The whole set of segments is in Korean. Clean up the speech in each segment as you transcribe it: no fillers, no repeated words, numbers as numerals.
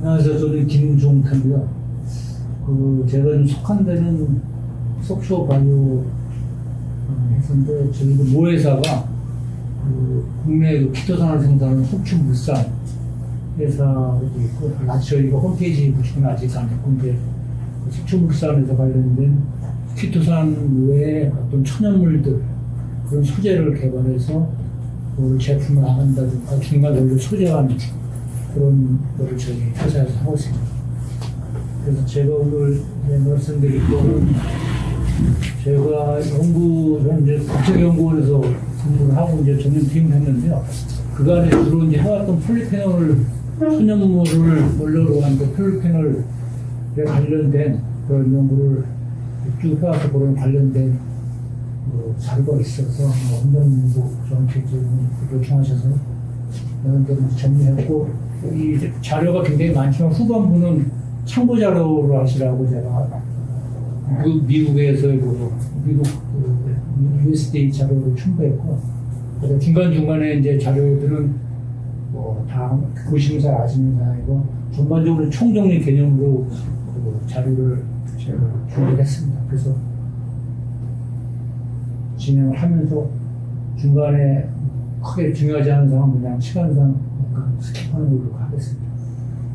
안녕하세요. 저는 김종태고요. 제가 좀 속한 데는 속초 바이오 회사인데, 저희도 모회사가 국내 피토산을 생산하는 속초물산 회사도 있고, 아직 저희가 홈페이지 보시면 아직 안 했고, 이제 속초물산에서 관련된 피토산 외에 어떤 천연물들, 그런 소재를 개발해서 제품을 나간다든가 중간 원료 소재하는 그런 거를 저희 회사에서 하고 있습니다. 그래서 제가 오늘 말씀드릴 거는, 제가 현재 국책연구원에서 공부를 하고 이제 전문팀을 했는데요. 그간에 주로 이제 해왔던 폴리페놀 천연물을 원료로 한 폴리페놀에 관련된 그런 연구를 쭉 해와서 그런 관련된 자료가 있어서 원장님도 저한테 요청하셔서 이런 데를 정리했고, 이 자료가 굉장히 많지만 후반부는 참고 자료로 하시라고 제가 미국에서의 미국 USDA 자료를 첨부했고, 그래서 중간중간에 이제 자료들은 다 보시면 잘 아시는 사항이고, 전반적으로 총정리 개념으로 자료를 제가 준비를 했습니다. 그래서 진행을 하면서 중간에 크게 중요하지 않은 상황 그냥 시간상 스킵하는 걸로 하겠습니다.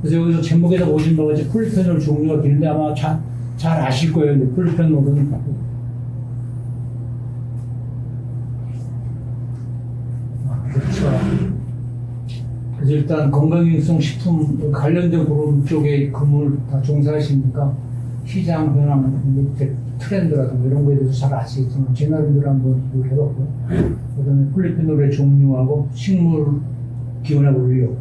그래서 여기서 제목에다 보신 바와 같이 폴리페놀 종류가 있는데 아마 잘 아실 거예요. 폴리페놀은 그렇죠. 그래서 일단 건강기능성 식품 관련된 그런 쪽에 근무를 다 종사하시니까 시장 현황, 트렌드라든가 이런 거에 대해서 잘 아시겠지만 제 나름대로 한번 이걸 해봤고요. 그다음에 폴리페놀의 종류하고 식물 기원의 원료,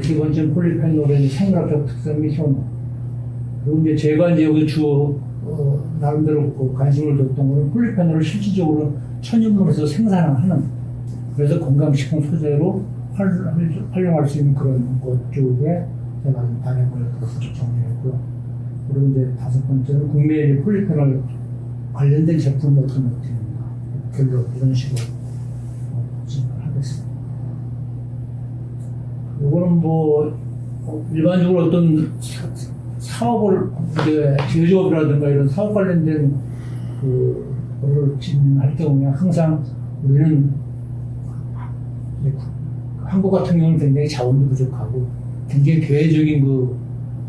두 번째는 폴리페놀의 생물학적 특성 및 효능. 그리고 이제 제가 이제 여기 나름대로 관심을 뒀던 거는 폴리페놀을 실질적으로 천연물에서 생산하는, 그래서 건강식품 소재로 활용할 수 있는 그런 것 쪽에 제가 방향을 정리했고요. 그리고 이제 다섯 번째는 국내에 폴리페놀 관련된 제품 어떤 것들입니다. 별로 이런 식으로 진행하겠습니다. 이거는 일반적으로 어떤 사업을 이제 제조업이라든가 이런 사업 관련된 거를 진행할 경우에 항상 우리는 한국 같은 경우는 굉장히 자원도 부족하고 굉장히 개회적인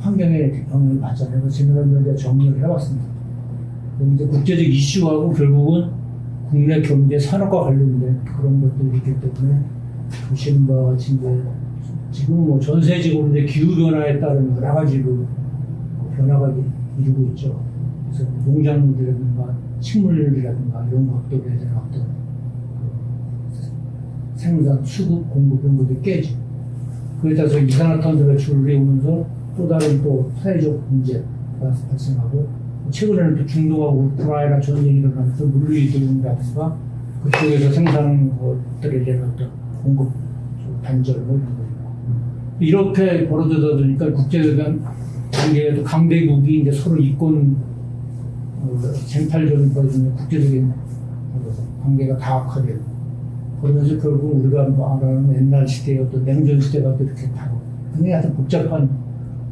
환경에 영향을 받잖아요. 그래서 지난번에 정리를 해봤습니다. 이제 국제적 이슈하고 결국은 국내 경제 산업과 관련된 그런 것들이 있기 때문에 보시는 바와 같이 이제 지금 전 세계적으로 이제 기후 변화에 따른 여러 가지 변화가 이루고 있죠. 그래서 농작물이라든가 식물이라든가 이런 것들에 대한 어떤 생산, 수급, 공급 이런 것들이 깨지고, 그에 따라서 이산화탄소 배출이 오면서 또 다른 사회적 문제가 발생하고, 최근에는 또 중동하고 우크라이나 전쟁이 일어나면서 물류이동이라든가 그쪽에서 생산하는 것들에 대한 어떤 공급 단절 이런 거 있고, 이렇게 벌어지다 보니까 국제적인 관계에도 강대국이 이제 서로 이권 쟁탈전이 벌어지는 국제적인 관계가 다각화되고, 그러면서 결국 우리가 말하는 옛날 시대의 어떤 냉전 시대가 이렇게 다고 굉장히 아주 복잡한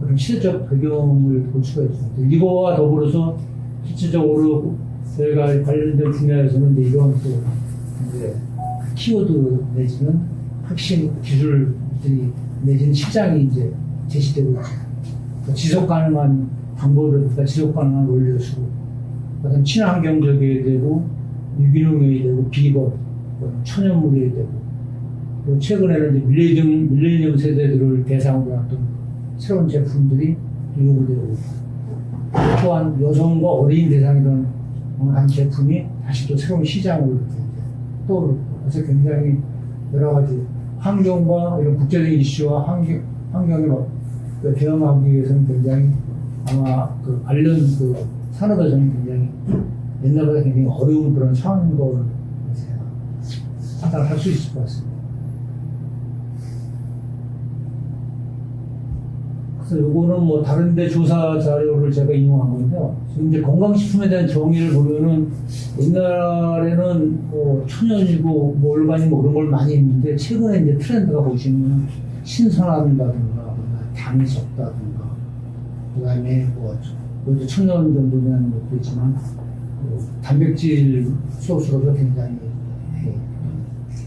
그런 시대적 배경을 볼 수가 있습니다. 이거와 더불어서 실질적으로 저희가 관련된 분야에서는 이제 이런 이제 키워드 내지는 핵심 기술들이 내지는 시장이 이제 제시되고 있습니다. 지속 가능한 방법이라든가 지속 가능한 원료 수급, 그다음 친환경적이어야 되고 유기농이어야 되고 비건, 천연물이어야 되고, 그리고 최근에는 이제 밀레니엄 세대들을 대상으로 한 새로운 제품들이 요구되고, 또한 여성과 어린 대상이던 한 제품이 다시 또 새로운 시장을 떠오르고, 그래서 굉장히 여러 가지 환경과 이런 국제적인 이슈와 환경에 대응하기 위해서는 굉장히 아마 관련 산업에서는 굉장히 옛날보다 굉장히 어려운 그런 상황인 거를 판단할 수 있을 것 같습니다. 그래서 요거는 다른데 조사 자료를 제가 인용한 건데요. 지금 이제 건강식품에 대한 정의를 보면은 옛날에는 천연이고 올가닉 그런 걸 많이 했는데, 최근에 이제 트렌드가 보시면 신선함이라든가 당이 적다든가, 그 다음에 이제 1000년 정도 되는 것도 있지만, 단백질 소스로서 굉장히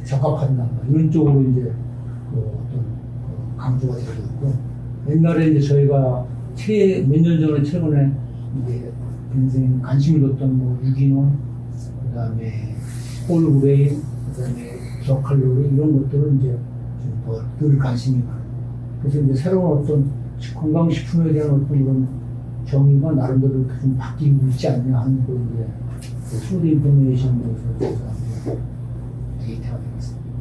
적합한다. 이런 쪽으로 이제 어떤 강조가 되고 있고, 옛날에 이제 저희가 몇 년 전에 최근에 이제 굉장히 관심을 뒀던 유기농, 그 다음에 홀그레인, 그 다음에 저칼로리 이런 것들은 이제 늘 관심이 많아요. 그래서 이제 새로운 어떤 건강식품에 대한 어떤 이런 정의가 나름대로 이렇게 좀 바뀌고 있지 않냐 하는 거 이제 푸드 인포메이션에서 데이터가 되겠습니다.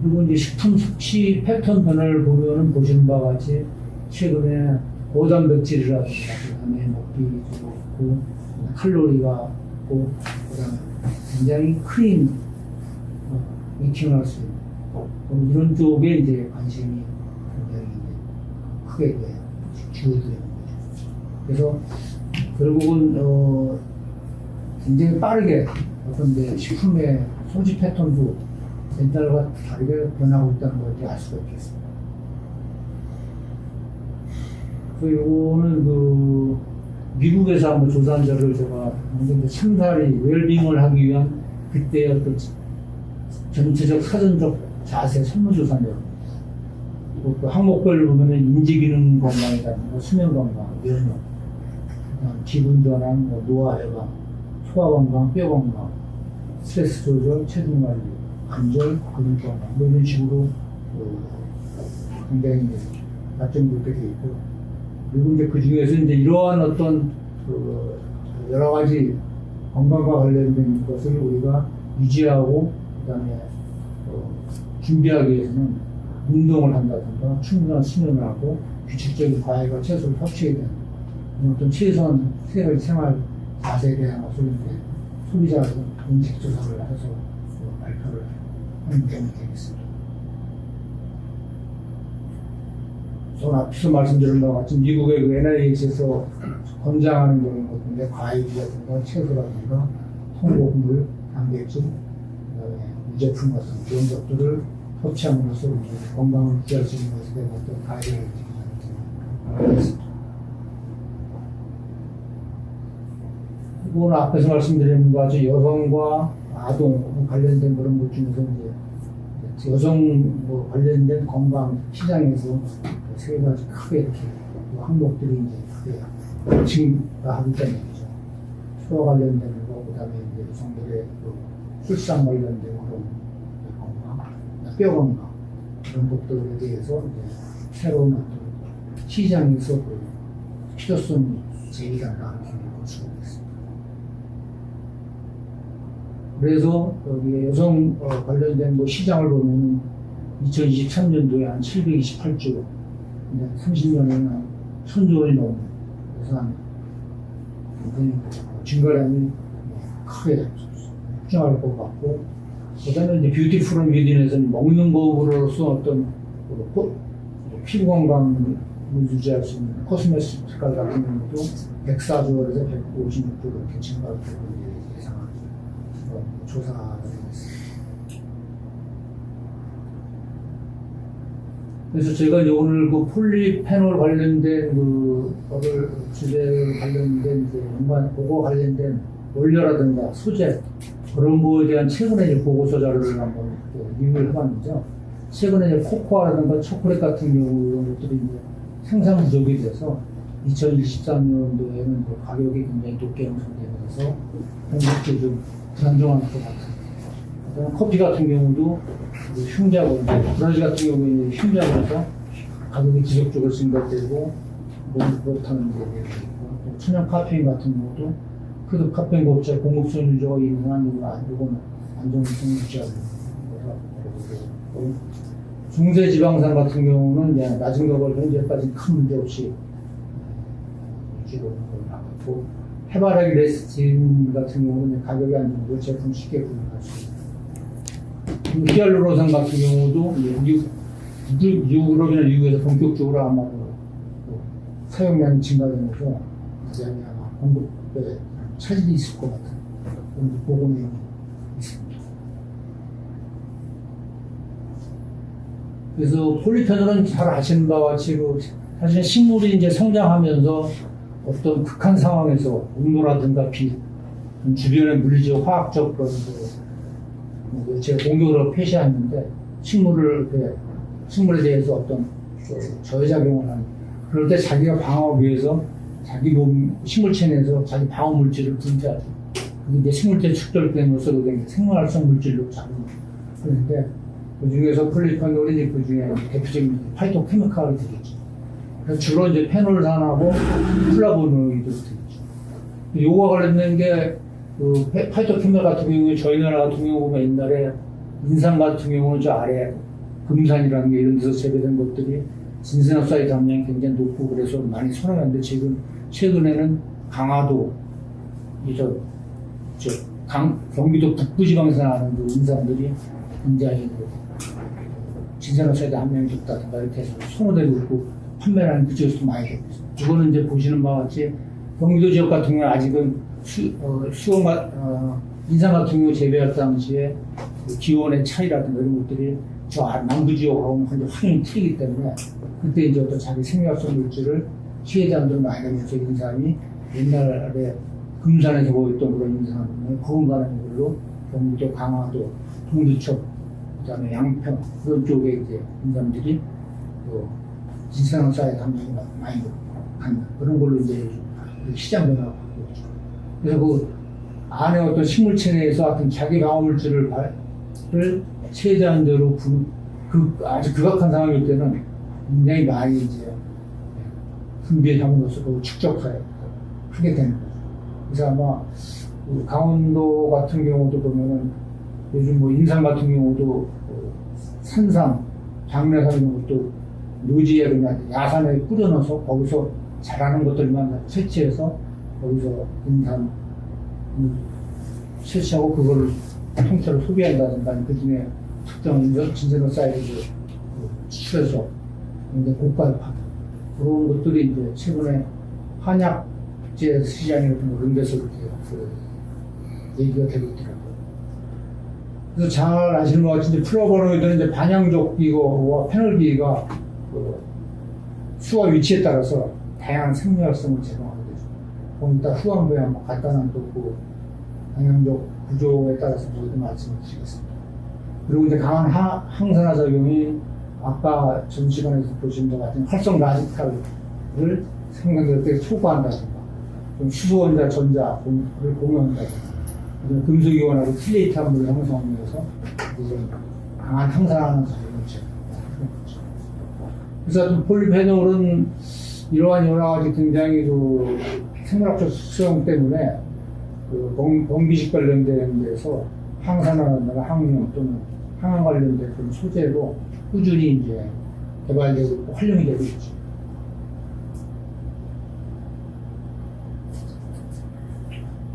그리고 이제 식품 섭취 패턴 변화를 보면은 보시는 바와 같이 최근에 고단백질이라든가 그다음에 먹기 좋고 칼로리가 있고 그다음에 굉장히 크린 이팅을 할 수 있는 이런 쪽에 이제 관심이 굉장히 크게 기울게 되는 거죠. 그래서 결국은 굉장히 빠르게 어떤 식품의 소지 패턴도 옛날과 다르게 변하고 있다는 걸 알 수가 있겠습니다. 그리고 요거는 미국에서 한번 조사한 자료를 제가 참사리 웰빙을 하기 위한 그때의 어떤 전체적 사전적 자세 설문조사인 자료. 또 항목별로 보면 인지기능 건강이라든가 수면 건강, 면역, 기분 전환, 노화 예방, 소화 건강, 뼈 건강, 스트레스 조절, 체중 관리, 관절, 근육 건강, 이런 식으로 굉장히 낮점이 높게 되어 있고, 그리고 이제 그 중에서 이제 이러한 어떤 여러 가지 건강과 관련된 것을 우리가 유지하고, 그 다음에 준비하기 위해서는 운동을 한다든가, 충분한 수면을 하고, 규칙적인 과일과 채소를 섭취해야 되는 어떤 최소한 세 가지 생활 자세에 대한 것을 이제 소비자 인식 조사를 해서 발표를 하는 점이 되겠습니다. 저는 앞서 말씀드린 바와 같이 미국의 NIH에서 권장하는 그런 것인데 과일이라든가 채소라든가 통곡물, 단백질, 그다음에 유제품 같은 그런 것들을 섭취함으로써 건강을 유지할 수 있는 것에 대한 어떤 가이드를 드리겠습니다. 이거는 앞에서 말씀드린 것 같이 여성과 아동 관련된 그런 것 중에서 이제 여성 관련된 건강 시장에서 세 가지 크게 이렇게 항목들이 이제 크게 증가하기 때문이죠. 소화 관련된 거, 그 다음에 이제 여성들의 출산 관련된 그런 건강, 뼈 건강, 이런 것들에 대해서 이제 새로운 어떤 시장에서 필요성 제기가 나오는 걸 수가 있습니다. 그래서 여기 여성 관련된 시장을 보면 2023년도에 한 728조, 30년에는 한 1000조 원이 넘는, 그래서 한 증가량이 크게 확정할 것 같고, 그 다음에 이제 뷰티풀은 위딘에서는 먹는 법으로서 어떤 피부 건강을 유지할 수 있는 코스메티컬 같은 경우도 104조에서 156조 이렇게 증가할 거로 예상합니다. 조사가 되겠습니다. 그래서 제가 이제 오늘 폴리페놀 관련된 주제 관련된 그거 관련된 원료라든가 소재 그런 거에 대한 최근에 이제 보고서 자료를 한번 리뷰를 해봤는데요. 최근에 이제 코코아라든가 초콜릿 같은 경우 이런 것들이 이제 생산 부족이 돼서 2023년도에는 가격이 굉장히 높게 형성되면서 공급도 좀 불안정한 것 같아요. 그다음에 커피 같은 경우도 흉작으로, 브라질 같은 경우에는 흉작으로서 가격이 지속적으로 증가되고 그렇다는 게 있고, 천연 카페인 같은 경우도 그래도 카페인 업체 공급선 유저가 있는 한 이건 안정성 유지하는 거고, 중세 지방산 같은 경우는 이제 낮은 가격을 현재까지 큰 문제 없이 유지로 나갔고, 해바라기 레스틴 같은 경우는 가격이 안정되고 제품 쉽게 구입할 수 있습니다. 히알루론산 같은 경우도 유럽이나 미국에서 본격적으로 아마 사용량이 증가되면서 이제 아마 공급에 차질이 있을 것 같은 그런 보고는 있습니다. 그래서 폴리페놀은 잘 아시는 바와 같이 사실 식물이 이제 성장하면서 어떤 극한 상황에서 온도라든가 비, 주변의 물리적, 화학적 그런 제가 공격으로 표시하는데 식물에 대해서 어떤 저해작용을 하는 그럴 때 자기가 방어하기 위해서 자기 몸 식물체 내에서 자기 방어 물질을 분비하죠. 그게 이제 생물체 축적됨으로써 그게 생활성 물질로 작용하는데 그 중에서 폴리페놀이 그 중에 대표적인 파이토케미칼이 되겠죠. 그래서 주로 이제 페놀산하고 플라보노이드로 되겠죠. 요거와 관련된 게 그 파이토케미칼 같은 경우에 저희 나라 같은 경우 보면 옛날에 인삼 같은 경우는 저 아래 금산이라는 게 이런 데서 재배된 것들이 진세노사이드 함량이 굉장히 높고 그래서 많이 선호하는데 지금 최근에는 강화도 경기도 북부 지방에서 나는 그 인삼들이 굉장히 진세노사이드 함량이 높다든가 이렇게 해서 선호되고 있고 판매라는 그쪽에서도 많이 되고 있습니다. 이거는 이제 보시는 바와 같이 경기도 지역 같은 경우는 아직은 인삼 같은 경우 재배할 당시에 그 기온의 차이라든가 이런 것들이 저 남부 지역하고는 확연히 틀리기 때문에 그때 이제 어떤 자기 생명성 물질을 피해자들을 많이 내면서 인삼이 옛날에 금산에서 보였던 그런 인삼을 거금가는 걸로 경기도 강화도 동두천 그다음에 양평 그런 쪽에 이제 인삼들이 진세노사이드 함량이 많이 갖는 그런 걸로 이제 시장 변화가 바뀌었죠. 그래서 그 안에 어떤 식물체 내에서 어떤 자기 방어 물질을 최대한 대로 아주 극악한 상황일 때는 굉장히 많이 이제 분비함으로써 그 축적하게 크게 되는 거죠. 그래서 아마 강원도 같은 경우도 보면은 요즘 인삼 같은 경우도 산삼, 장례삼 이런 것도 노지에 그냥 야산에 뿌려넣어서 거기서 자라는 것들만 채취해서 거기서 인삼 채취하고 그거를 통째로 소비한다든가 그 중에 특정 진세노사이드를 추출해서 굉장히 고가에 파는 그런 것들이 이제 최근에 한약재 시장이라든가 그런 데서 이렇게 얘기가 되고 있더라고요. 그래서 잘 아시는 것 같은데 플라보노이드는 이제 반영적기와 페놀기가 수와 위치에 따라서 다양한 생명성을 제공하게 되죠. 거기다 후반부에 한번 간단한 또 방향적 구조에 따라서 모두 말씀을 드리겠습니다. 그리고 이제 강한 항산화 작용이 아까 전 시간에서 보신 것 같은 활성 라디칼을 생명될 때 초과한다든가, 좀 수소원자 전자를 공유한다든가, 금속이온하고 틸레이트함을 형성하기 위해서 강한 항산화 작용을 제공하는 거죠. 그래서 폴리페놀은 이러한 여러 가지 굉장히 생물학적 특성 때문에 범기식 관련된 데서 항산화나 항염 또는 항암 관련된 그런 소재로 꾸준히 이제 개발되고 있고 활용이 되고 있죠.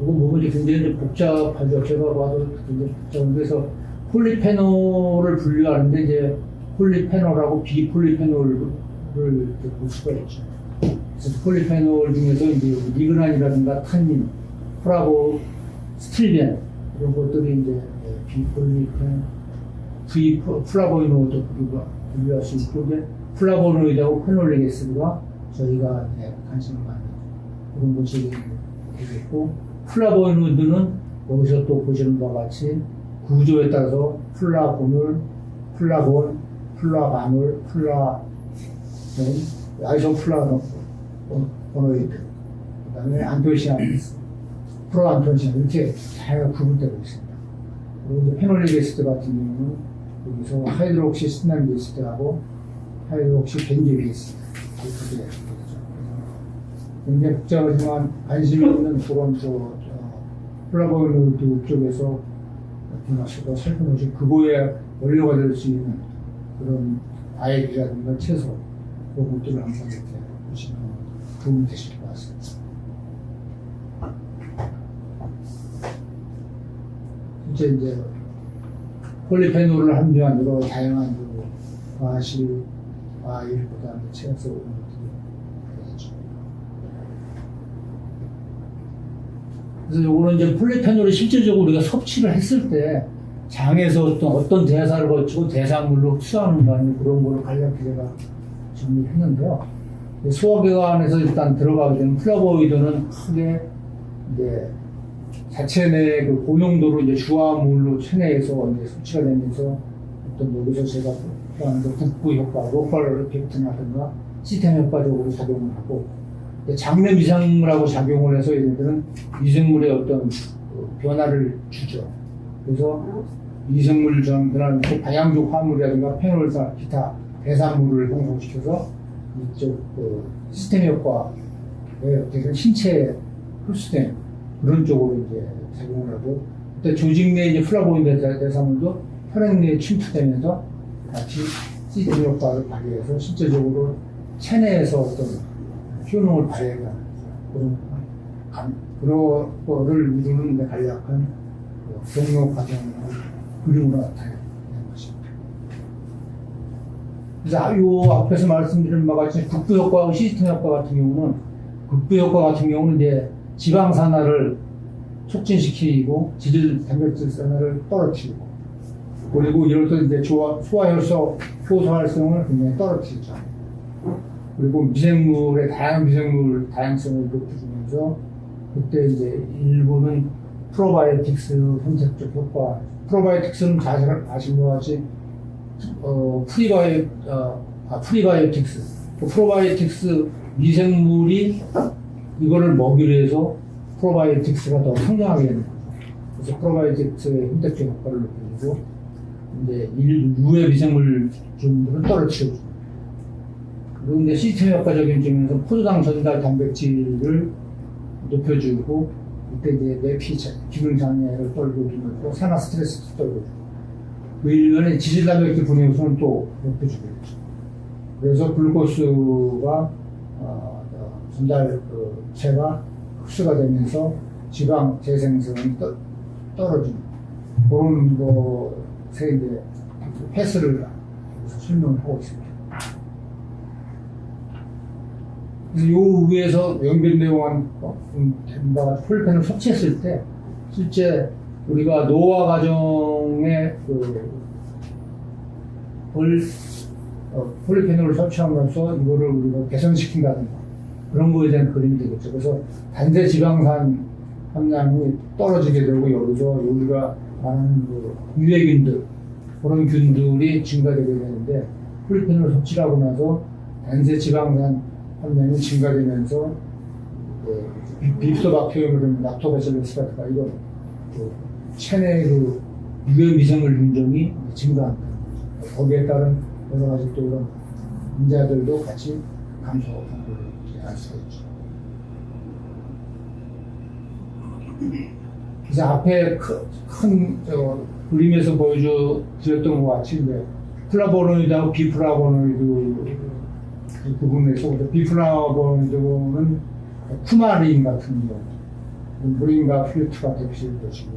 이거 뭐든지 굉장히 복잡하죠. 제가 봐도 굉장히 복잡한데 그래서 폴리페놀을 분류하는데 이제 폴리페놀하고 비폴리페놀을 볼 수가 있죠. 그래서 폴리페놀 중에서 이제 리그난이라든가 탄닌, 프라보, 스틸벤 이런 것들이 이제 플라보노이드 분류할 수 있고 이제 플라보노이드하고 페놀릭 애시드가 저희가 관심을 많이 그런 것이 되겠고 플라보노이드는 여기서 또 보시는 바와 같이 구조에 따라서 플라보놀, 플라본, 플라바놀, 아이소플라보노이드, 그 다음에 안토시아니스, 프로안토시아니스 이렇게 다양하게 구분되고 있습니다. 그리고 이제 페놀릭 애시드 같은 경우는 여기서 하이드록시 스나믹 애시드하고 하이드록시 벤조릭 애시드 이렇게 되죠. 굉장히 복잡하지만 관심이 있는 그런 플라보노이드 쪽에서 들어가셔서 살펴보시 그거에 원료가 될 수 있는 그런 과일이라든가 채소 그런 것들을 항상 이렇게 보시면 도움이 되실 것 같습니다. 이제 폴리페놀을 함유한 여러 다양한 과실, 과일, 그 다음에 채소 이런 것들이 되죠. 그래서 요거는 이제 폴리페놀을 실질적으로 우리가 섭취를 했을 때 장에서 어떤 대사를 거치고 대사물로 흡수하는가 하는 그런 거를 간략히 제가 정리했는데요. 소화기관에서 일단 들어가게 되는 플라보이드는 크게 이제 자체 내 그 고농도로 이제 주화물로 체내에서 이제 섭취가 되면서 어떤 여기서 제가 표현하는 북부 효과, 로컬 이펙트라든가 시스템 효과적으로 작용을 하고 장내 미생물하고 작용을 해서 얘네들은 미생물의 어떤 변화를 주죠. 그래서 미생물 전들은 다양적 화물이라든가 페놀사, 기타 대사물을 형성시켜서 이쪽 시스템 효과에 어떻게 신체에 흡수된 그런 쪽으로 이제 작용을 하고, 또 조직 내 이제 플라보인 대사물도 혈액 내에 침투되면서 같이 시스템 효과를 발휘해서 실제적으로 체내에서 어떤 효능을 발휘하는 그런 거를 이루는 간략한 경로 과정을 그림으로 나타내는 것입니다. 그래서 요 앞에서 말씀드린 바와 같이 국부 효과와 시스템 효과 같은 경우는, 국부 효과 같은 경우는 이제 지방 산화를 촉진시키고 지질 단백질 산화를 떨어뜨리고, 그리고 이럴 때 이제 소화효소 효소 활성을 굉장히 떨어뜨리죠. 그리고 미생물의 다양한 미생물 다양성을 높여주면서, 그때 이제 일부는 프로바이오틱스 선택적 효과, 프로바이오틱스는 잘 아신 것 같이 프리바이오틱스, 프로바이오틱스 미생물이 이거를 먹이로 해서 프로바이오틱스가 더 성장하게 되는 거죠. 그래서 프로바이오틱스의 선택적 효과를 높여주고, 이제 유해 미생물 종들은 떨어뜨려주고, 그리고 이제 시스템 효과적인 점에서 포도당 전달 단백질을 높여주고, 그때 이제 내피 기능 장애를 떨궈주고, 산화 스트레스도 떨궈주고, 그 일련의 지질 단백질 분해 요소는 또 높여주겠죠. 그래서 글루코스가 전달체가 흡수가 되면서 지방 재생성이 떨어지는 그런 것에 이제 패스를 설명을 하고 있습니다. 그래서 요 위에서 연결 내용한 바가 폴리펜을 섭취했을 때 실제 우리가 노화 과정에 폴리페놀을 섭취함으로써 이거를 우리가 개선시킨다든가 그런 거에 대한 그림이 되겠죠. 그래서 단대 지방산 함량이 떨어지게 되고, 여기서 우리가 말하는 유해균들, 그런 균들이 증가되게 되는데, 폴리페놀 섭취를 하고 나서 단세 지방산 함량이 증가되면서 빕소박테리움, 락토바실러스라든가 이런 체내 유해 미생물 윤종이 증가한다. 거기에 따른 여러 가지 또 이런 인자들도 같이 감소하는 걸 알 수가 있죠. 그래서 앞에 큰 그림에서 보여드렸던 것 같이 이제 플라보노이드하고 비플라보노이드 그 부분에서 비플라보노이드는 쿠마린 같은 경우, 무린과 필트가 대표적인 것이고,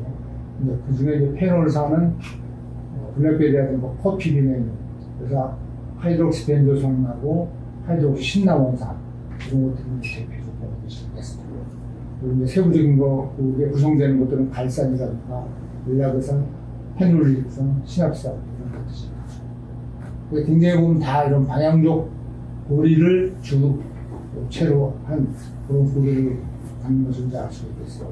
그 중에 이제 페놀사는 블랙베리라든가 커피 비네이, 그래서 하이드록시 벤조성하고 하이드록시 신나원산 이런 것들은 대표적으로 되겠습니다. 그리고 이제 세부적인 거에 구성되는 것들은 갈산이라든가 일라그산, 페놀리산, 시납산 이런 것들입니다. 굉장히 보면 다 이런 방향적 고리를 주체로 한 그런 고리를 갖는 것을 알 수 있겠어요.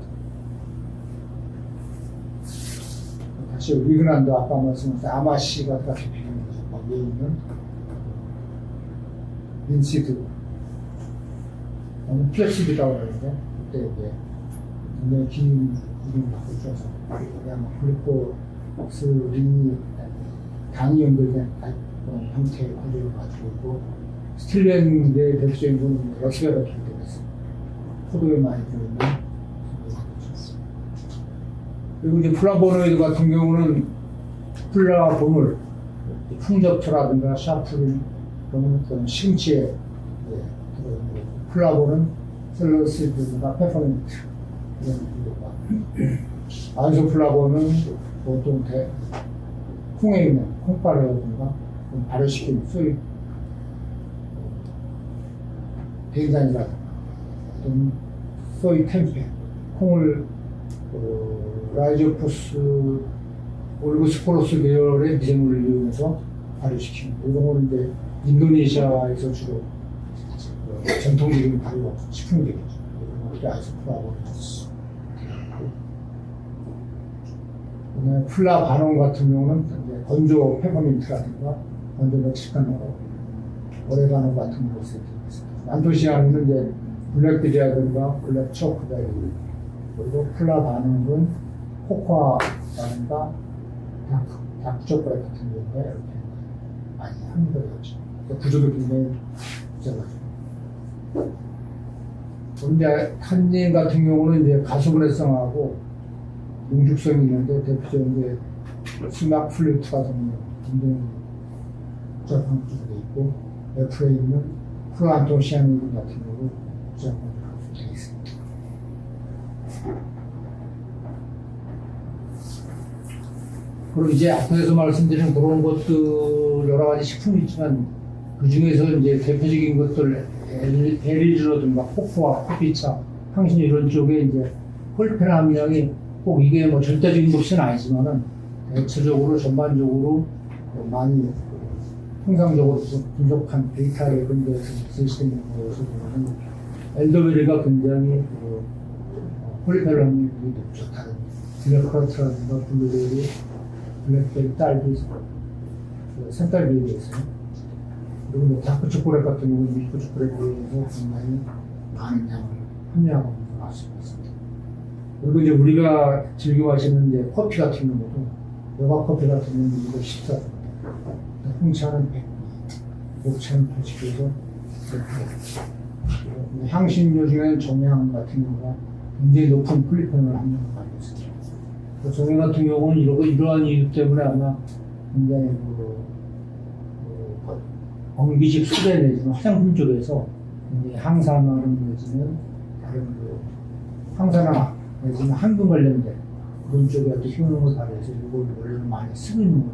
다시 위그난도 아까 말씀하신 아마시가 대표적인 거죠. 거기에 있는 린시드, 플렉시드라고 하는데, 그때 이제 굉장히 긴 구름을 갖고 있어서 그냥 글루코스린이 당이 연결된 형태의 구조를 가지고 있고, 스틸렌의 대표적인 건 러시아가 기록되었습니다. 포도에 많이 들어있는. 그리고 이제 플라보노이드 같은 경우는 플라보놀, 풍접초라든가 샤프린, 그런 시금치에 들어있는 플라보는 셀러시드나 페퍼민트 이런 거가, 아이소플라보는 보통 콩에 있는 콩가루라든가 발효시킨 소위 된장이라든가 또는 소위 템페, 콩을 라이조포스와 올고스포러스 계열의 미생물을 이용해서 발효시키는 거. 이런 거는 이제 인도네시아에서 주로 전통적인 발효 식품계죠. 이런 것들이 아이소프라고 그다음에 플라 반원 같은 경우는 이제 건조 페퍼민트라든가 건조 멕시칸 오레 반원 같은 것을 쓰입니다. 안토시아닌은 이제 블랙베리라든가 블랙 초코베리, 그리고 플라 반원은 코코아라든가 다크 초콜릿 같은 경우에 이렇게 많이 합니다. 구조도 굉장히 복잡하죠. 이제 탄닌 같은 경우는 이제 가수분해성하고 용죽성이 있는데 대표적인 게 수막 플루트 같은 경우 굉장히 복잡한 구조가 있고, 옆에 있는 프로안토시아닌 같은 경우 복잡한 구조가 되어 있습니다. 그리고 이제 앞에서 말씀드린 그런 것들 여러 가지 식품이 있지만 그 중에서 이제 대표적인 것들 베리주라든가 코코아, 커피차, 향신 이런 쪽에 이제 폴펜 함량이 꼭 이게 뭐 절대적인 것은 아니지만은 대체적으로 전반적으로 많이 통상적으로 분석한 데이터에 이런 데서 쓸 수 있는 것에서 보면 엘더베리가 굉장히 폴펜 함량이 높죠. 다른 블랙커트라든가 블루베리, 블랙베리, 딸기, 산딸기에 비해서. 그리고 뭐 다크 초콜릿 같은 경우는 밀크 초콜릿에 비해서 굉장히 많은 양을 함량하고 있는 걸 알 수 있습니다. 그리고 이제 우리가 즐겨 마시는 이제 커피 같은 경우도 여가 커피 같은 경우는 이거 14도입니다. 홍차는 100, 녹차는 80에서 100. 향신료 중에는 정향 같은 경우가 굉장히 높은 폴리페놀 함량을 가지고 있습니다. 정향 같은 경우는 이러한 이유 때문에 아마 굉장히 건기식 수제 내지는 화장품 쪽에서 항산화를 내지는 다른 항산화 내지는 항균 관련된 그런 쪽에 어떤 효능을 발휘해서 이걸 원래는 많이 쓰고 있는 걸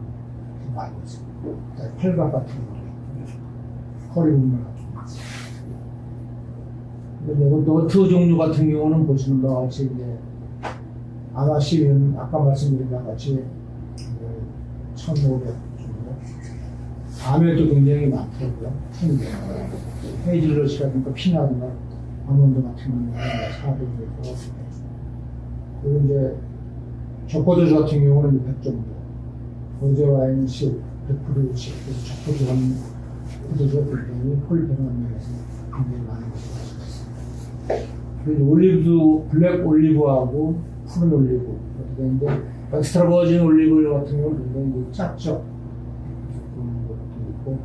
많이 있습니다. 팔각 같은 거, 커리 분말 같은 거. 너트 종류 같은 경우는 보시는 바와 같이 이제 아마씨는 아까 말씀드린 바와 같이 1,500 정도. 밤에도 굉장히 많더라고요. 헤이즐넛이라든가 피나든가 아몬드 같은 경우는 400 정도. 그리고 이제 적포도주 같은 경우는 100 정도. 로제와인 10, 100% 10. 그래서 적포도 같은 포도주가 굉장히 폴리페놀 함량에서 굉장히 많은 것을 알 수가 있습니다. 그리고 올리브도 블랙 올리브하고 푸른 올리브 이렇게 되는데 엑스트라 버진 올리브 같은 경우는 굉장히 작죠. 그런 것도 있고,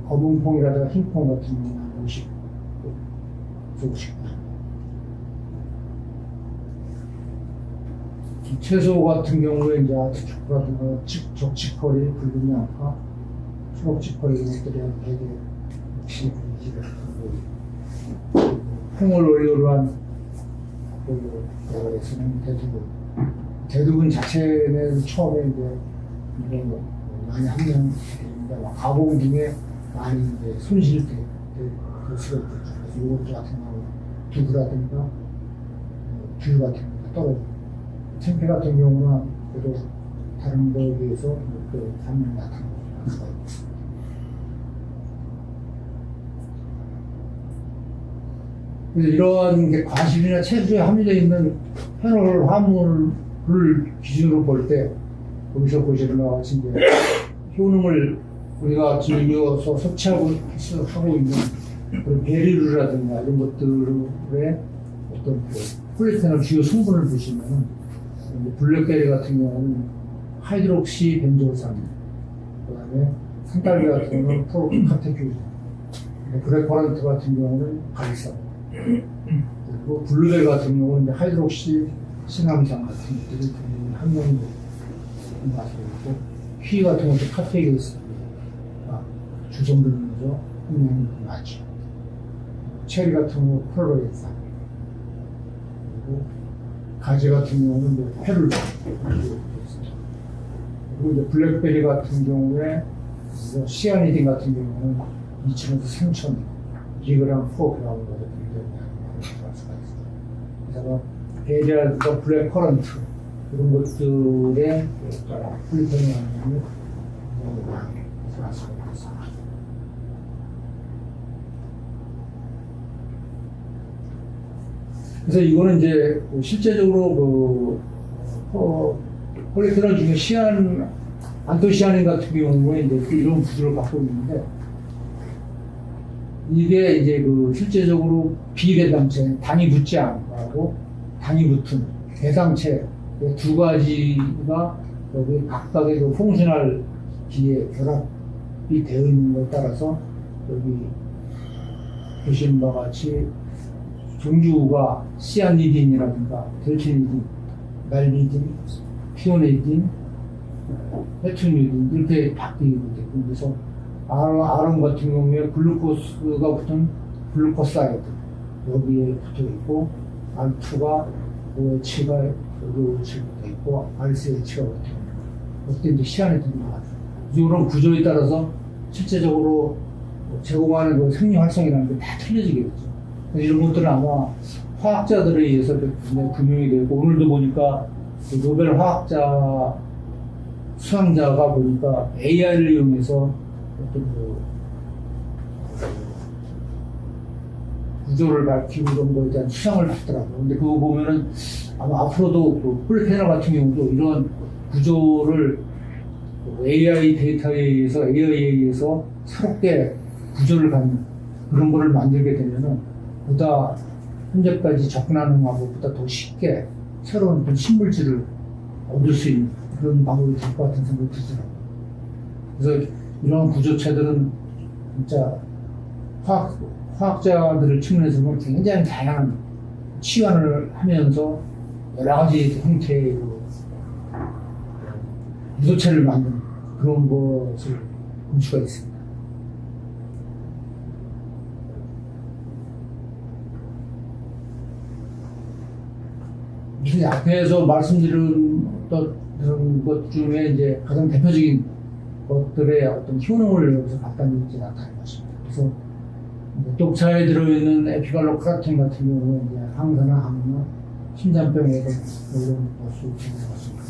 검은 콩이라든가 흰 콩 같은 경우는 한 50, 50. 채소 같은 경우에 이제 아티초코라든가 적치커리, 붉은 양파, 초록치커리 이런 것들이 되게 역시 콩을 원료로 한 거에서는 대두분 자체는 처음에 이제 많이 함량되는데 가공 중에 많이 이제 손실 될 수가 있죠. 그래서 이것도 같은 경우 두부라든가 귤 같은 경우가 떨어지고. 생태 같은 경우는 그래도 다른 거에 비해서 그 함량 같은 걸 수가 있습니다. 그래서 이러한 게 과실이나 채소에 함유되어 있는 페놀 화물을 기준으로 볼 때 거기서 보시는 바와 같이 이제 효능을 우리가 즐겨서 섭취하고 있는 그런 베리류라든가 이런 것들의 어떤 그 폴리페놀 주요 성분을 보시면은 블랙베리 같은 경우는 하이드록시 벤조산, 그 다음에 산딸기 같은 경우는 프로카테큐, 그래퍼런트 같은 경우는 발산, 그리고 블루베리 같은 경우는 하이드록시 시나미산 같은 것들이 함량이 가지고 있고, 휘 같은 것도 카테이스 주성분이죠. 함량이 많죠. 체리 같은 경우 콜로레산, 그리고 가지 같은 경우는 이제 페룰 그리고 이제 블랙베리 같은 경우에 시아니딘 같은 경우는 2,000에서 3,000 미리그램 퍼그램으로 굉장히 많이 들어갈 수가 있어요. 그래서 베리라든가 블랙커런트 이런 것들에 폴리페놀 함량이 많이 들어갔습니다. 그래서 이거는 이제 실제적으로 폴리페놀 중에 안토시아닌 같은 경우에 이제 이런 구조를 갖고 있는데, 이게 이제 실제적으로 비대당체, 당이 붙지 않고 당이 붙은 대당체 두 가지가 여기 각각의 퐁셔널 기에 결합이 되어 있는 것에 따라서 여기 보시는 바와 같이 종주가 시아니딘이라든가 델치니딘, 말리딘, 피오네딘, 페투니딘 이렇게 바뀌게 되고, 그래서 아론 같은 경우에 글루코스가 붙은 글루코사이드 여기에 붙어 있고, R2가 OH가 여기 OH가 붙어 있고, RCH가 붙어 있고, 그때 이제 시아니딘이 나와요. 이런 구조에 따라서 실제적으로 제공하는 생리 활성이라는 게 다 틀려지겠죠. 이런 것들은 아마 화학자들에 의해서 굉장히 분명히 되고, 오늘도 보니까 노벨 화학자 수상자가 보니까 AI를 이용해서 어떤 구조를 밝히고 이런 거에 대한 수상을 받더라고요. 근데 그거 보면은 아마 앞으로도 폴리페놀 같은 경우도 이런 구조를 AI 데이터에 의해서, AI에 의해서 새롭게 구조를 갖는 그런 거를 만들게 되면은 보다 현재까지 접근하는 것보다 더 쉽게 새로운 어떤 신물질을 얻을 수 있는 그런 방법이 될 것 같은 생각이 들더라고요. 그래서 이런 구조체들은 진짜 화학자들을 측면에서 보면 굉장히 다양한 치환을 하면서 여러 가지 형태의 무소체를 만드는 그런 것을 볼 수가 있습니다. 무슨 앞에서 말씀드린 어떤 것 중에 이제 가장 대표적인 것들의 어떤 효능을 여기서 간단히 이제 나타낸 것입니다. 그래서 독차에 들어있는 에피갈로크라틴 같은 경우는 이제 항산화, 항암, 심장병에 이런 것을 들어갔습니다.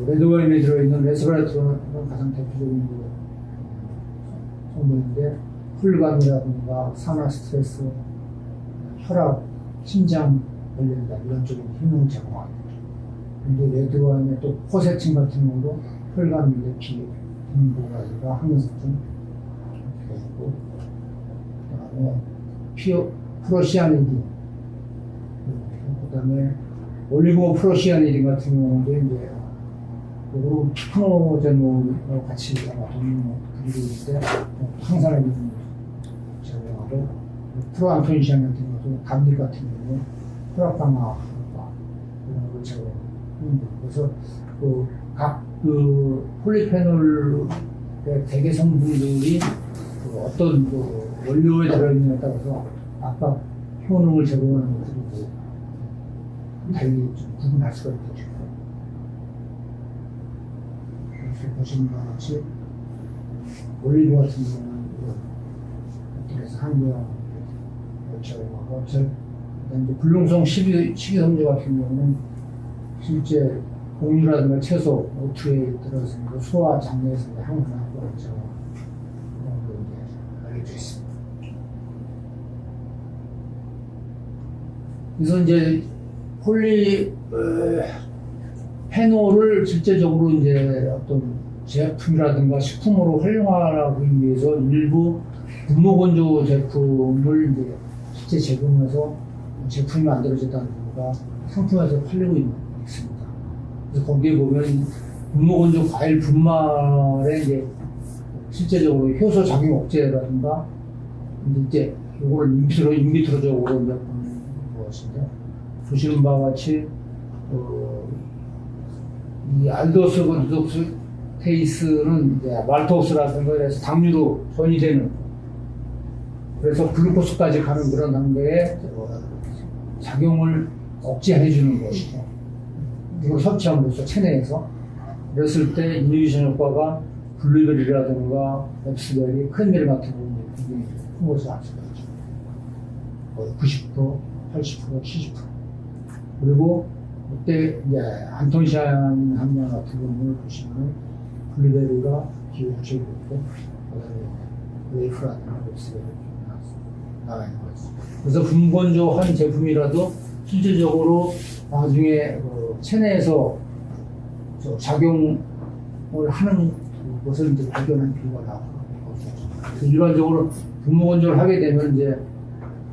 레드와인에 들어있는 레스베라트론은 가장 대표적인 성분인데, 혈관이라든가 산화 스트레스, 혈압, 심장 관련된 이런 쪽에 효능을 제공합니다. 근데 레드와인의 또 포세틴 같은 경우도 혈관 내피 분포라든가 항산성 있고, 그다음에 프로시아니딘, 그다음에 올리고 프로시아니딘 같은 경우도 이제 그리고 피크노제놀하고 같이 동료 그리고 있는데 항산화를 제공하고, 프로안토니시안 같은 경우도 감기 같은 경우 혈압 강화 이런 걸 제공합니다. 그래서 각 폴리페놀의 대개 성분들이 어떤 원료에 들어있느냐에 따라서 아까 효능을 제공하는 것들이 달리 좀 구분할 수가 있겠죠. 그래서 보시는 것 같이 올리브 같은 경우는 그래서 한국형 제공하고, 그다음에 불능성 식이섬유 같은 경우는 실제 공유라든가 채소, 오트에 들어서 소화 장내에서 항산화를 제공하고 그런 거 이제 알려져 있습니다. 그래서 이제 페놀을 실제적으로 이제 어떤 제품이라든가 식품으로 활용하기 위해서 일부 분무건조 제품을 이제 실제 제공해서 제품이 만들어졌다는 이유가 상품에서 팔리고 있습니다. 그래서 거기에 보면 분무건조 과일 분말에 이제 실제적으로 효소 작용 억제라든가 이제 이걸 인비트로적으로 이제 보는 것인데, 보시는 바와 같이 이 알도스고 루독스테이스는 이제 말토스라든가 해서 당류로 전이되는, 그래서 글루코스까지 가는 그런 단계에 작용을 억제해주는 것이고, 이걸 섭취함으로써 체내에서 그랬을 때 인히비션 효과가 블루베리라든가 랩스베리, 크랜베리 같은 경우는 굉장히 큰 것을 알 수가 있죠. 거의 90%, 80%, 70%. 그리고 그때 이제 안톤시아닌 함량 같은 경우를 보시면 블루베리가 기호구체로 있고 웨이프라든가 웹스가 나와 있는 거죠. 그래서 분건조한 제품이라도 실질적으로 나중에 체내에서 작용을 하는 것을 이제 발견한 필요가 나옵니다. 일반적으로 분무건조를 하게 되면 이제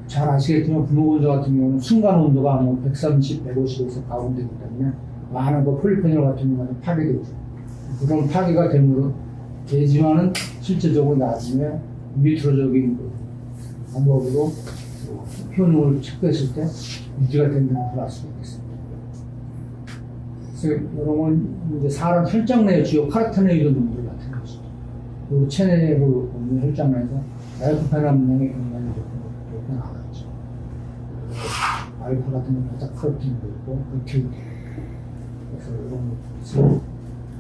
잘 아시겠지만 분무건조 같은 경우는 순간 온도가 130, 150에서 가운데이기 때문에 많은 폴리페놀 같은 경우는 파괴되죠. 그런 파괴가 되지만은 실질적으로 나중에 인비트로적인 방법으로 효능을 측정했을 때 유지가 된다는 걸 알 수가 있겠습니다. 그래서 이런 건 이제 사람 혈장 내의 주요 카로티노이드 농도를 나타내는 것이죠. 그리고 체내로 없는 혈장 내에서 라이코펜 함량의 경량이 높게 나와있죠. 알파 같은 경우는 바타 카로틴도 있고, 그래서 이런 것들.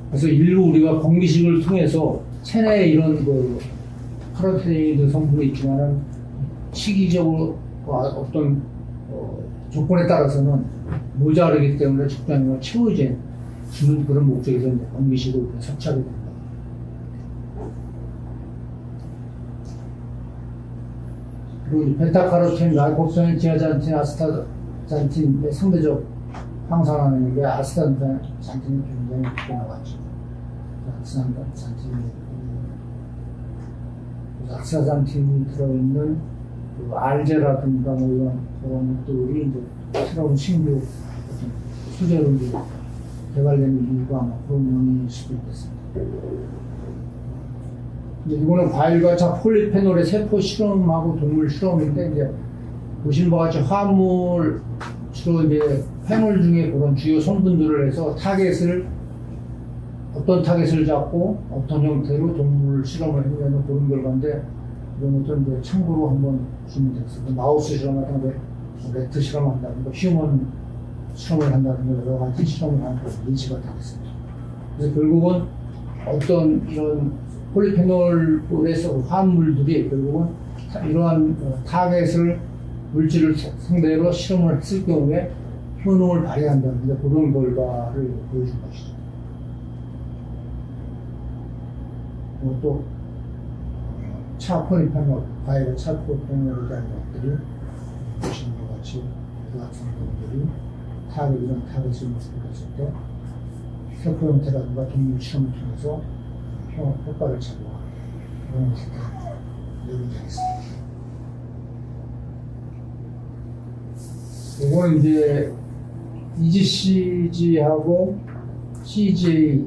그래서 일부 우리가 건기식을 통해서 체내에 이런 카로티노이드 성분이 있지만은 시기적으로 어떤 조건에 따라서는 모자르기 때문에 적당히 채워져 주는 그런 목적에서 이제 건기식을 섭취하게 됩니다. 그리고 베타카로틴, 라이코펜, 지아잔틴, 아스타잔틴의 상대적 항산화하는 게 아스타잔틴이 굉장히 높게 나왔죠. 아스타잔틴이 들어있는 알제라든가 이런 것들이 이제 새로운 신규 소재로 이제 개발되는 이유가 그런 원인일 수도 있겠습니다. 이거는 과일과차 폴리페놀의 세포 실험하고 동물 실험인데, 이제 보신 바와 같이 화합물, 주로 이제 페놀 중에 그런 주요 성분들을 해서 어떤 타겟을 잡고 어떤 형태로 동물 실험을 해내는 그런 결과인데, 이런 것들은 이제 참고로 한번 보시면 되겠습니다. 마우스 실험을 하는데, 레트 실험을 한다든가, 휴먼 실험을 한다든가, 여러 가지 실험을 하는 걸 인지가 되겠습니다. 그래서 결국은 어떤 이런 폴리페놀에서 화합물들이 결국은 이러한 타겟을 물질을 상대로 실험을 했을 경우에 효능을 발휘한다는 그런 결과를 보여준 것이죠. 그리고 또 차폴리페놀, 과일의 차폴리페놀에 대한 것들이 보시는 것 같이 이러한 성분들이 이런 타겟을 모습했을 때 세포 형태라든가 동물 실험을 통해서 효과를 제공하는 그런 것들이 내용이 되겠습니다. 이거는 이제 EGCG하고 CG의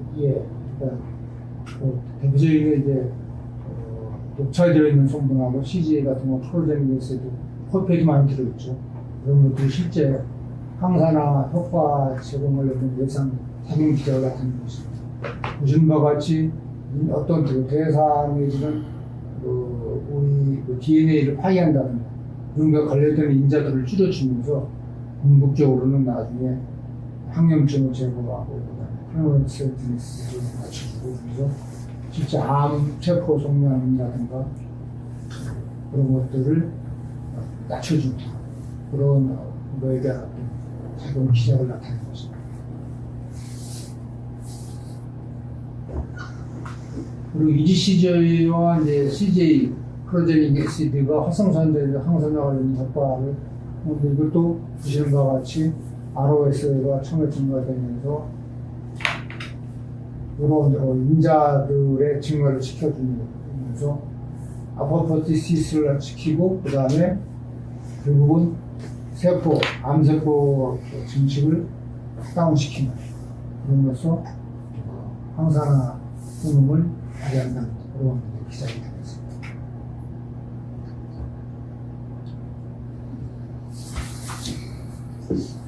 대표적인 이제 녹차에 들어있는 성분하고 CG 같은 거 프로제닉에서도 콜페이도 많이 들어있죠. 그런 것들이 실제 항산화 효과 제공을 하는 예상 작용 기제와 같은 것입니다. 보신 바와 같이 어떤 대상 내지는 우리 DNA를 파괴한다든가 그런 것 관련된 인자들을 줄여주면서 궁극적으로는 나중에 항염증을 제거하고 프레모센티니스를 맞춰주고 그래서 실제 암 세포 성장이라든가 그런 것들을 낮춰주는 그런 거에 대한 작용 기작을 나타내는 것입니다. 그리고 EGCG와 이제 CJ 프로제닉 애시드가 활성산소에서 항산화 관련 효과를 이것도 보시는 바와 같이 ROS가 처음에 증가되면서 이런 인자들의 증가를 시켜주면서 아포토티시스를 시키고 그 다음에 결국은 암세포 증식을 다운시키는 그러면서 항산화 효능을 발휘한다는 그런 기작이 되겠습니다.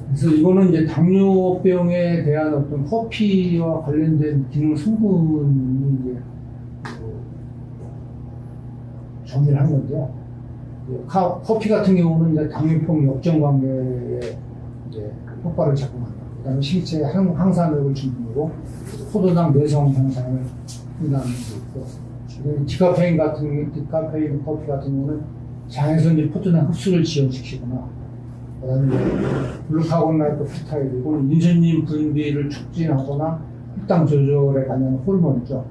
그래서 이거는 이제 당뇨병에 대한 어떤 커피와 관련된 기능 성분이 이제 정의를 한 건데요. 커피 같은 경우는 이제 당뇨병 역전 관계에 이제 효과를 작용한다. 그다음에 신체에 항산력을 주는 거고, 포도당 내성 현상을 한다는 게 있고, 디카페인 커피 같은 경우는 장에서 이제 포도당 흡수를 지연시키거나, 그다음에 글루카곤라이트 펩타이드고 인슐린 분비를 촉진하거나 혈당 조절에 관한 호르몬이죠.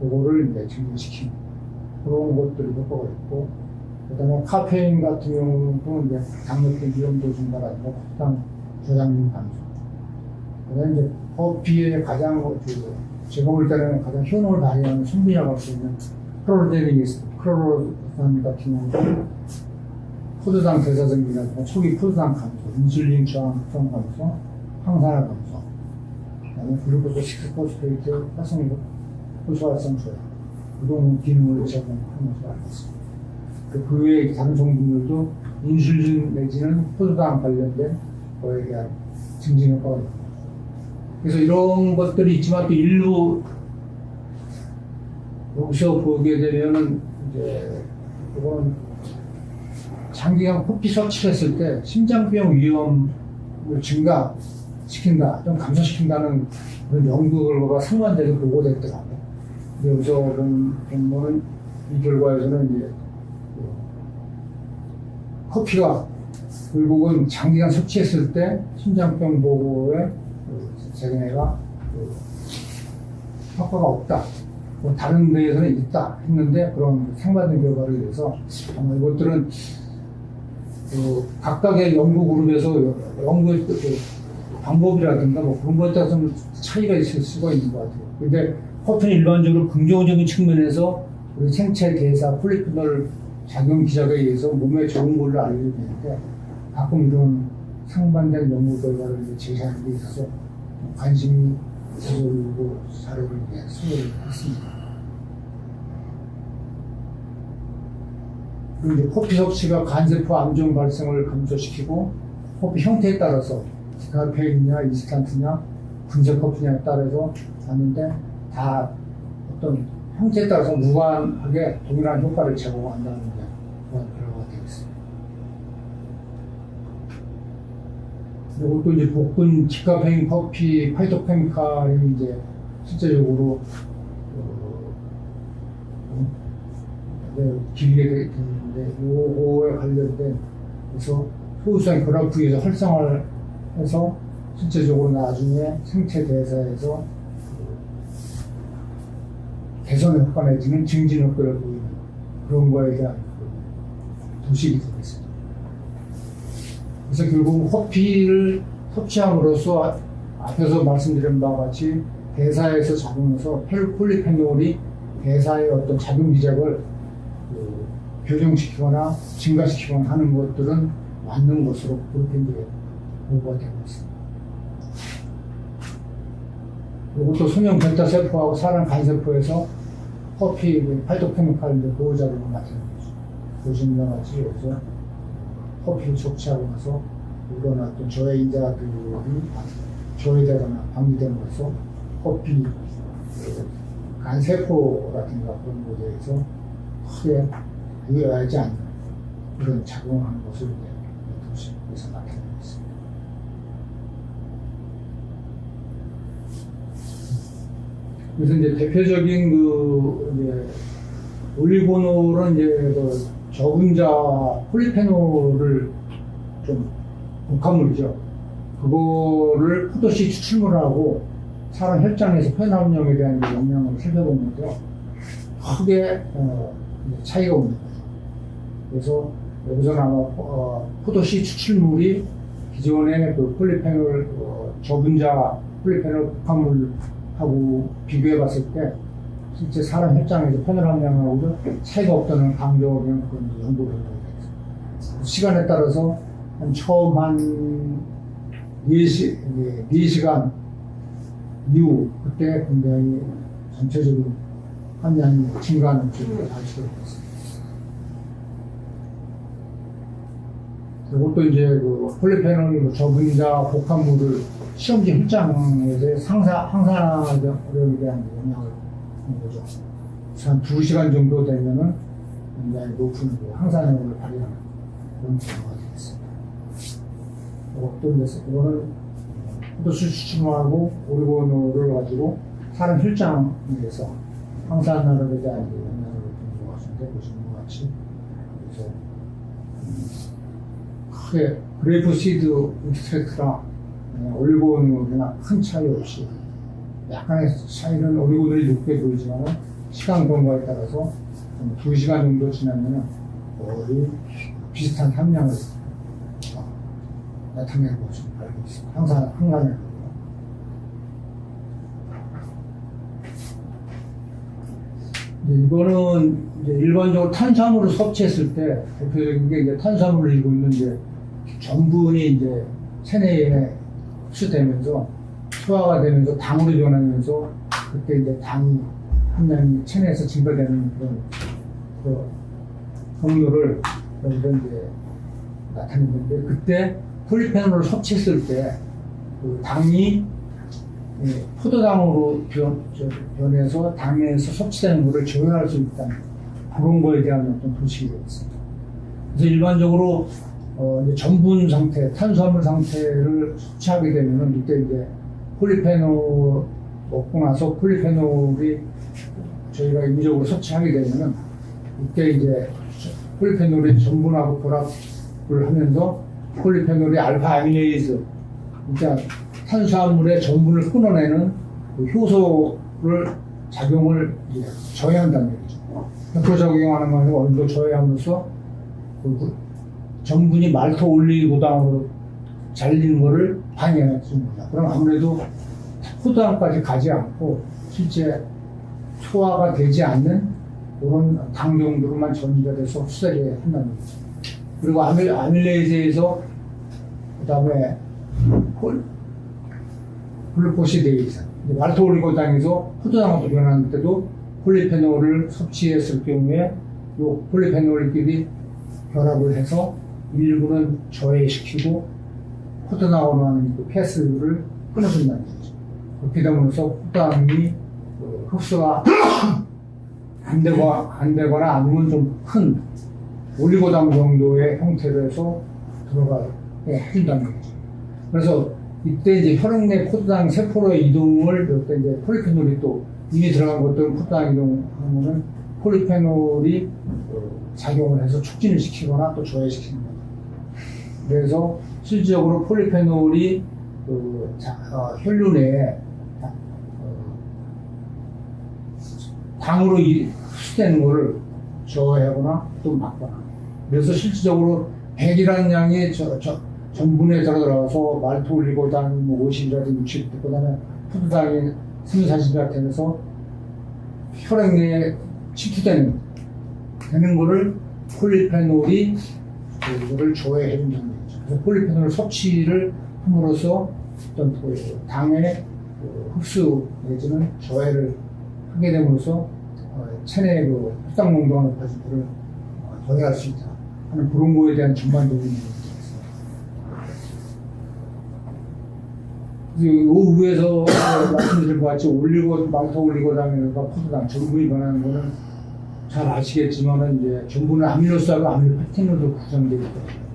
그거를 이제 증진시키는 그런 것들이 효과가 있고, 그다음에 카페인 같은 경우는 이제 당뇨병 위험도 증가라든가 혈당 저장률 감소. 그다음에 이제 커피의 가장 제가 볼 때는 가장 효능을 발휘하는 성분이라고 할 수 있는 크로로산 같은 경우는 포도당 대사증이라든가 초기 포도당 감소, 인슐린 저항 흡성 감소, 항산화 감소, 그다음에 글루코스 6포스페이트 활성도 효소 활성 조약, 이런 기능을 제공하는 것으로 알고 있습니다. 그 외에 다른 성분들도 인슐린 내지는 포도당 관련된 거에 대한 증진 효과가 있습니다. 그래서 이런 것들이 있지만 또 일부 여기서 보게 되면은 이제 그거는 장기간 커피 섭취를 했을 때 심장병 위험을 증가시킨다, 좀 감소시킨다는 그런 연구 결과가 상반되게 보고됐더라고요. 근데 여기서 보면 이 결과에서는 이제 커피가 결국은 장기간 섭취했을 때 심장병 보고에 재근해가 효과가 없다. 뭐 다른 데에서는 있다 했는데 그런 상반된 결과를 위해서 아마 이것들은 각각의 연구 그룹에서 연구의 방법이라든가 뭐 그런 것에 따라서 차이가 있을 수가 있는 것 같아요. 근데 커피는 일반적으로 긍정적인 측면에서 우리 생체 대사 폴리페놀 작용 기작에 의해서 몸에 좋은 걸로 알려져 있는데 가끔 이런 상반된 연구 결과를 제시하는 데 있어서 관심이 있어서 자료를 수여를 했습니다. 그리고 이제 커피 섭취가 간세포 암종 발생을 감소시키고 커피 형태에 따라서 디카페인이냐 인스턴트냐 분쇄 커피냐에 따라서 하는데 다 어떤 형태에 따라서 무관하게 동일한 효과를 제공한다는 게 그런 결과가 되겠습니다. 그리고 또 이제 복분 디카페인 커피 파이토케미칼이 이제 실제적으로 길게 되는데 요거에 관련된 그래서 소유성 그래프에서 활성화를 해서 실제적으로 나중에 생체 대사에서 개선 효과 내지는 증진 효과를 보이는 그런 거에 대한 도식이 되겠습니다. 그래서 결국 커피를 섭취함으로써 앞에서 말씀드린 바와 같이 대사에서 작용해서 폴리페놀이 대사의 어떤 작용 기작을 교정시키거나 증가시키거나 하는 것들은 맞는 것으로 그렇게 이제 보고가 되고 있습니다. 그리고 또 소형 벤타세포하고 사람 간세포에서 커피 파이토케미칼 보호작용을 나타내는 거죠. 보시는 것 같이 여기서 커피를 섭취하고 나서 일어났던 저해인자들이 저해되거나 방지됨으로써 커피 간세포라든가 그런 것에 대해서 크게 유의하지 않는 그런 작용하는 것을 도시에서 나타내고 있습니다. 그래서 이제 대표적인 이제 올리고놀은 이제 저분자 폴리페놀을 좀 복합물이죠. 그거를 포도씨 추출물하고 사람 혈장에서 페놀염에 대한 영향을 살펴보면요 크게 차이가 없는 거죠. 그래서 여기서는 아마 포도씨 추출물이 기존의 그 폴리페놀 저분자 폴리페놀 복합물하고 비교해 봤을 때 실제 사람 혈장에서 페놀 함량하고도 차이가 없다는 강조하는 그런 연구 결과가 있습니다. 시간에 따라서 처음 한 4시간 이후 그때 굉장히 전체적으로 함량이 증가하는 것을 발표를 했습니다. 이것도 이제 그 폴리페놀 저분자 복합물을 시험지 혈장에서 항산화력에 대한 영향을 주는 거죠. 한 2시간 정도 되면은 굉장히 높은 항산화력을 발휘하는 그런 경우가 되겠습니다. 이것도 이제 이거는 포도수 추출하고 오리고놀을 가지고 사람 혈장에서 항산화력에 대한 영향을 주는 것 같은데 보시는 것 같이 그래서 크게 그레이프 시드 익스트랙트나 올리고오일이나 큰 차이 없이 약간의 차이는 올리고오일이 높게 보이지만 시간 경과에 따라서 2시간 정도 지나면 거의 비슷한 함량을 나타내는 것을 알고 있습니다. 항상 한간에 이거는 이제 일반적으로 탄수화물을 섭취했을 때 대표적인 게 이제 탄수화물을 이루고 있는데 전분이 이제 체내에 흡수되면서 소화가 되면서 당으로 변하면서 그때 이제 당 함량이 체내에서 증가되는 그런 그 경로를 여기서 이제 나타내는데 그때 폴리페놀을 섭취했을 때 그 당이 포도당으로 변해서 당에서 섭취되는 것을 조절할 수 있다는 그런 거에 대한 어떤 도식이 되겠습니다. 그래서 일반적으로 이제 전분 상태, 탄수화물 상태를 섭취하게 되면은 이때 이제 폴리페놀 먹고 나서 폴리페놀이 저희가 임의적으로 섭취하게 되면은 이때 이제 폴리페놀이 전분하고 결합을 하면서 폴리페놀이 알파 아미레이즈, 그러니까 탄수화물의 전분을 끊어내는 그 효소를 작용을 이제 저해한다는 얘기죠. 그 작용하는 거는 어느 정도 저해하면서 그 전분이 말토 올리고당으로 잘리는 거를 방해해 줍니다. 그럼 아무래도 포도당까지 가지 않고 실제 소화가 되지 않는 그런 당 정도로만 전이가 돼서 흡수되게 한다는 거죠. 그리고 아밀레이즈에서 그 다음에 글루코시데이즈, 말토 올리고당에서 포도당으로 변하는 때도 폴리페놀을 섭취했을 경우에 이 폴리페놀끼리 결합을 해서 일부는 저해시키고 포도당으로 하는 그 패스를 끊어준다는 거죠. 그렇게 되면서 포도당이 흡수가 안 되거나 아니면 좀 큰 올리고당 정도의 형태로 해서 들어가게 해준다는 거죠. 그래서 이때 이제 혈액 내 포도당 세포로의 이동을 이때 이제 폴리페놀이 또 이미 들어간 것들은 포도당 이동하면은 폴리페놀이 작용을 해서 촉진을 시키거나 또 저해시키는 거예요. 그래서 실질적으로 폴리페놀이 혈류 내에 당으로 흡수되는 것을 저해하거나 또 막거나. 그래서 실질적으로 100이라는 양이 전분에 들어가서 말토 올리고당 50이라든지 60, 그 다음에 포도당이 30, 40이라 되면서 혈액 내에 침투되는 거를 폴리페놀이 이거를 조해해 준다는 거죠. 그래서 폴리페놀 섭취를 함으로써 어떤 당의 흡수 내지는 저해를 하게 됨으로써 체내의 흡당 농도가 높아진 것을 더해할 수 있다 하는 그런 거에 대한 전반적인 얘기입니다. 이 위에서 말씀드린 것 같이 말토 올리고당과 포도당 전분이 변하는 거는 잘 아시겠지만은 이제 전분은 아밀로스하고 아밀로페틴으로 구성되어 있거든요.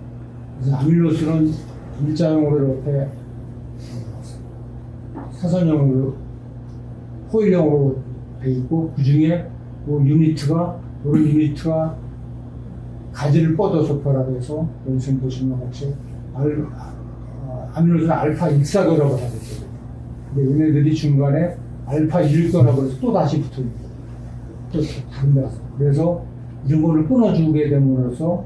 그래서 아밀로스는 일자형으로 이렇게 사선형으로 호일형으로 돼 있고 그 중에 이런 유니트가 가지를 뻗어서 결합해서 여기서 보시는 것 같이 아밀로스는 알파 1사결합을 하게 되거든요. 근데 얘네들이 중간에 알파 1결합을 해서 또 다시 붙어 있고 또 다른 데 가서 그래서 이런 거를 끊어주게 됨으로써